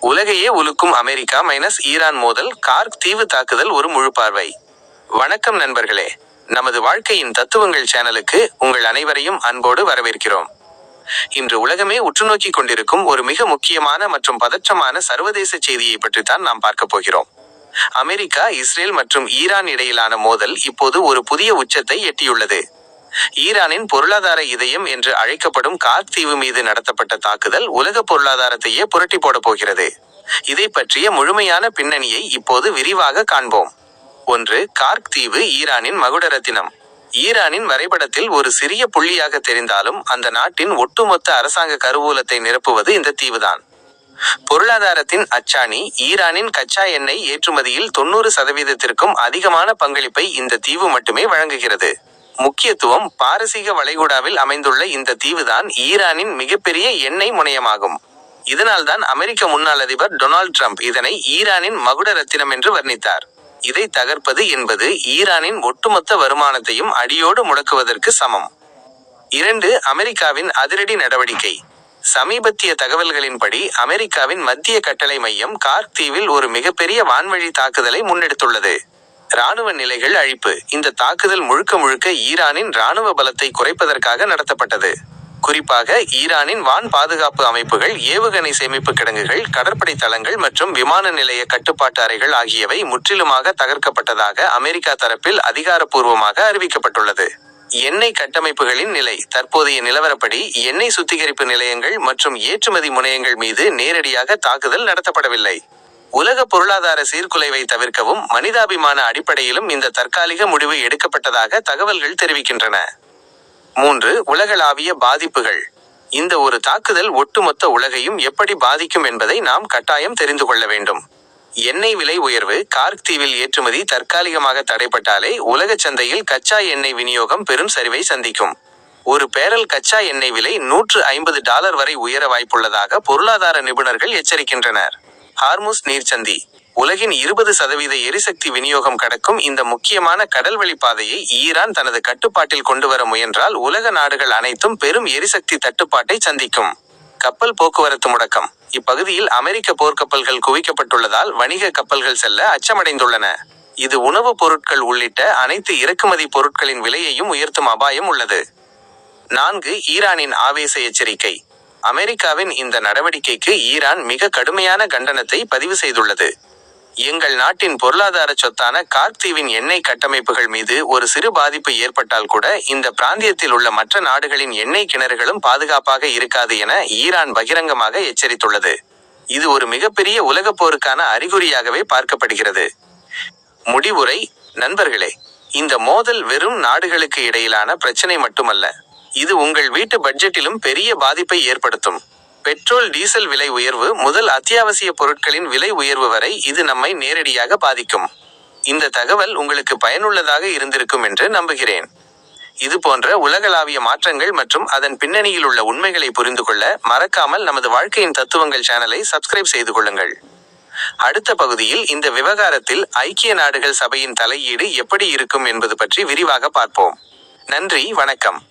உலகையே உலுக்கும் America Iran மோதல், கார்க் தீவு தாக்குதல் ஒரு முழு பார்வை. வணக்கம் நண்பர்களே, நமது வாழ்க்கையின் தத்துவங்கள் சேனலுக்கு உங்கள் அனைவரையும் அன்போடு வரவேற்கிறோம். இன்று உலகமே உற்றுநோக்கி கொண்டிருக்கும் ஒரு மிக முக்கியமான மற்றும் பதற்றமான சர்வதேச செய்தியை பற்றித்தான் நாம் பார்க்க போகிறோம். அமெரிக்கா, இஸ்ரேல் மற்றும் ஈரான் இடையிலான மோதல் இப்போது ஒரு புதிய உச்சத்தை எட்டியுள்ளது. ஈரானின் பொருளாதார இதயம் என்று அழைக்கப்படும் கார்க் தீவு மீது நடத்தப்பட்ட தாக்குதல் உலக பொருளாதாரத்தையே புரட்டி போட போகிறது. இதை பற்றிய முழுமையான பின்னணியை இப்போது விரிவாக காண்போம். 1. கார்க் தீவு ஈரானின் மகுடரத்தினம். ஈரானின் வரைபடத்தில் ஒரு சிறிய புள்ளியாக தெரிந்தாலும் அந்த நாட்டின் ஒட்டுமொத்த அரசாங்க கருவூலத்தை நிரப்புவது இந்த தீவுதான். பொருளாதாரத்தின் அச்சாணி. ஈரானின் கச்சா எண்ணெய் ஏற்றுமதியில் 90% அதிகமான பங்களிப்பை இந்த தீவு மட்டுமே வழங்குகிறது. முக்கியத்துவம். பாரசீக வளைகுடாவில் அமைந்துள்ள இந்த தீவுதான் ஈரானின் மிகப்பெரிய எண்ணெய் முனையமாகும். இதனால்தான் அமெரிக்க முன்னாள் அதிபர் டொனால்ட் ட்ரம்ப் இதனை ஈரானின் மகுட ரத்தினம் என்று வர்ணித்தார். இதை தகர்ப்பது என்பது ஈரானின் ஒட்டுமொத்த வருமானத்தையும் அடியோடு முடக்குவதற்கு சமம். 2. அமெரிக்காவின் அதிரடி நடவடிக்கை. சமீபத்திய தகவல்களின்படி அமெரிக்காவின் மத்திய கட்டளை மையம் கார்க் தீவில் ஒரு மிகப்பெரிய வான்வழி தாக்குதலை முன்னெடுத்துள்ளது. இராணுவ நிலைகள் அழிப்பு. இந்த தாக்குதல் முழுக்க முழுக்க ஈரானின் இராணுவ பலத்தை குறைப்பதற்காக நடத்தப்பட்டது. குறிப்பாக ஈரானின் வான் பாதுகாப்பு அமைப்புகள், ஏவுகணை சேமிப்பு கிடங்குகள், கடற்படை தளங்கள் மற்றும் விமான நிலைய கட்டுப்பாட்டு அறைகள் ஆகியவை முற்றிலுமாக தகர்க்கப்பட்டதாக அமெரிக்கா தரப்பில் அதிகாரப்பூர்வமாக அறிவிக்கப்பட்டுள்ளது. எண்ணெய் கட்டமைப்புகளின் நிலை. தற்போதைய நிலவரப்படி எண்ணெய் சுத்திகரிப்பு நிலையங்கள் மற்றும் ஏற்றுமதி முனையங்கள் மீது நேரடியாக தாக்குதல் நடத்தப்படவில்லை. உலக பொருளாதார சீர்குலைவை தவிர்க்கவும் மனிதாபிமான அடிப்படையிலும் இந்த தற்காலிக முடிவு எடுக்கப்பட்டதாக தகவல்கள் தெரிவிக்கின்றன. 3. உலகளாவிய பாதிப்புகள். இந்த ஒரு தாக்குதல் ஒட்டுமொத்த உலகையும் எப்படி பாதிக்கும் என்பதை நாம் கட்டாயம் தெரிந்து கொள்ள வேண்டும். எண்ணெய் விலை உயர்வு. கார்க் தீவில் ஏற்றுமதி தற்காலிகமாக தடைப்பட்டாலே உலக சந்தையில் கச்சா எண்ணெய் விநியோகம் பெரும் சரிவை சந்திக்கும். ஒரு பேரல் கச்சா எண்ணெய் விலை $150 வரை உயர வாய்ப்புள்ளதாக பொருளாதார நிபுணர்கள் எச்சரிக்கின்றனர். ஹார்முஸ் நீர்ச்சந்தி. உலகின் 20% எரிசக்தி விநியோகம் கடக்கும் இந்த முக்கியமான கடல்வழி பாதையை ஈரான் தனது கட்டுப்பாட்டில் கொண்டு வர முயன்றால் உலக நாடுகள் அனைத்தும் பெரும் எரிசக்தி தட்டுப்பாட்டை சந்திக்கும். கப்பல் போக்குவரத்து முடக்கம். இப்பகுதியில் அமெரிக்க போர்க்கப்பல்கள் குவிக்கப்பட்டுள்ளதால் வணிக கப்பல்கள் செல்ல அச்சமடைந்துள்ளன. இது உணவுப் பொருட்கள் உள்ளிட்ட அனைத்து இறக்குமதி பொருட்களின் விலையையும் உயர்த்தும் அபாயம் உள்ளது. 4. ஈரானின் ஆவேச எச்சரிக்கை. அமெரிக்காவின் இந்த நடவடிக்கைக்கு ஈரான் மிக கடுமையான கண்டனத்தை பதிவு செய்துள்ளது. எங்கள் நாட்டின் பொருளாதார சொத்தான கார்க் தீவின் எண்ணெய் கட்டமைப்புகள் மீது ஒரு சிறு பாதிப்பு ஏற்பட்டால் கூட இந்த பிராந்தியத்தில் உள்ள மற்ற நாடுகளின் எண்ணெய் கிணறுகளும் பாதுகாப்பாக இருக்காது என ஈரான் பகிரங்கமாக எச்சரித்துள்ளது. இது ஒரு மிகப்பெரிய உலகப் போருக்கான அறிகுறியாகவே பார்க்கப்படுகிறது. முடிவுரை. நண்பர்களே, இந்த மோதல் வெறும் நாடுகளுக்கு இடையிலான பிரச்சனை மட்டுமல்ல, இது உங்கள் வீட்டு பட்ஜெட்டிலும் பெரிய பாதிப்பை ஏற்படுத்தும். பெட்ரோல், டீசல் விலை உயர்வு முதல் அத்தியாவசிய பொருட்களின் விலை உயர்வு வரை இது நம்மை நேரடியாக பாதிக்கும். இந்த தகவல் உங்களுக்கு பயனுள்ளதாக இருந்திருக்கும் என்று நம்புகிறேன். இது போன்ற உலகளாவிய மாற்றங்கள் மற்றும் அதன் பின்னணியில் உள்ள உண்மைகளை புரிந்து கொள்ள மறக்காமல் நமது வாழ்க்கையின் தத்துவங்கள் சேனலை சப்ஸ்கிரைப் செய்து கொள்ளுங்கள். அடுத்த பகுதியில் இந்த விவகாரத்தில் ஐக்கிய நாடுகள் சபையின் தலையீடு எப்படி இருக்கும் என்பது பற்றி விரிவாக பார்ப்போம். நன்றி, வணக்கம்.